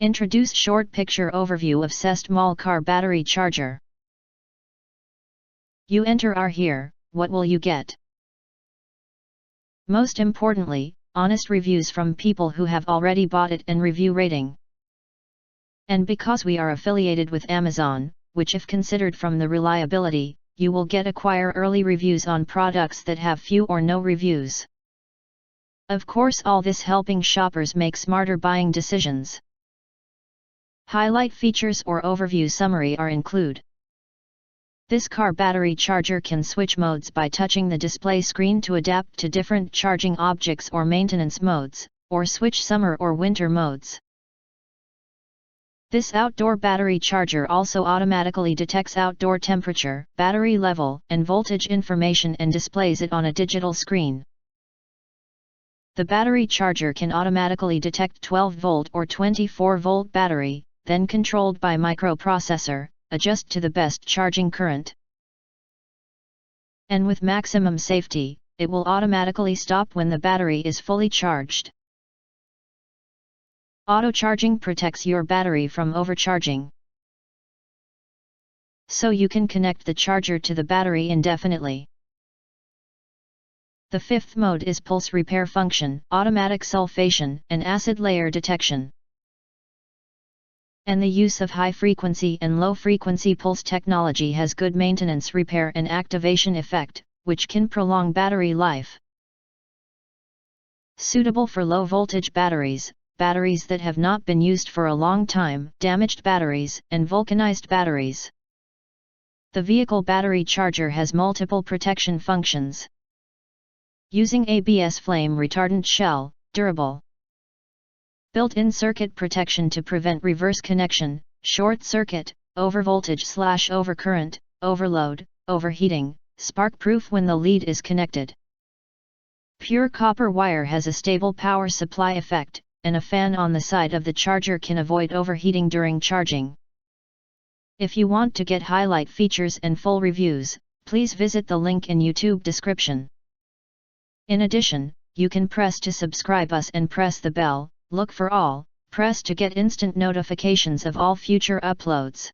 Introduce short picture overview of CestMall car battery charger. You enter are here, what will you get? Most importantly, honest reviews from people who have already bought it and review rating. And because we are affiliated with Amazon, which if considered from the reliability, you will get acquire early reviews on products that have few or no reviews. Of course, all this helping shoppers make smarter buying decisions. Highlight features or overview summary are include. This car battery charger can switch modes by touching the display screen to adapt to different charging objects or maintenance modes, or switch summer or winter modes. This outdoor battery charger also automatically detects outdoor temperature, battery level, and voltage information and displays it on a digital screen. The battery charger can automatically detect 12-volt or 24-volt battery, then controlled by microprocessor, adjust to the best charging current. And with maximum safety, it will automatically stop when the battery is fully charged. Auto charging protects your battery from overcharging, so you can connect the charger to the battery indefinitely. The fifth mode is pulse repair function, automatic sulfation, and acid layer detection. And the use of high-frequency and low-frequency pulse technology has good maintenance repair and activation effect, which can prolong battery life. Suitable for low-voltage batteries, batteries that have not been used for a long time, damaged batteries, and vulcanized batteries. The vehicle battery charger has multiple protection functions. Using ABS flame retardant shell, durable. Built-in circuit protection to prevent reverse connection, short circuit, overvoltage/overcurrent, overload, overheating, spark-proof when the lead is connected. Pure copper wire has a stable power supply effect, and a fan on the side of the charger can avoid overheating during charging. If you want to get highlight features and full reviews, please visit the link in YouTube description. In addition, you can press to subscribe us and press the bell. Look for all, press to get instant notifications of all future uploads.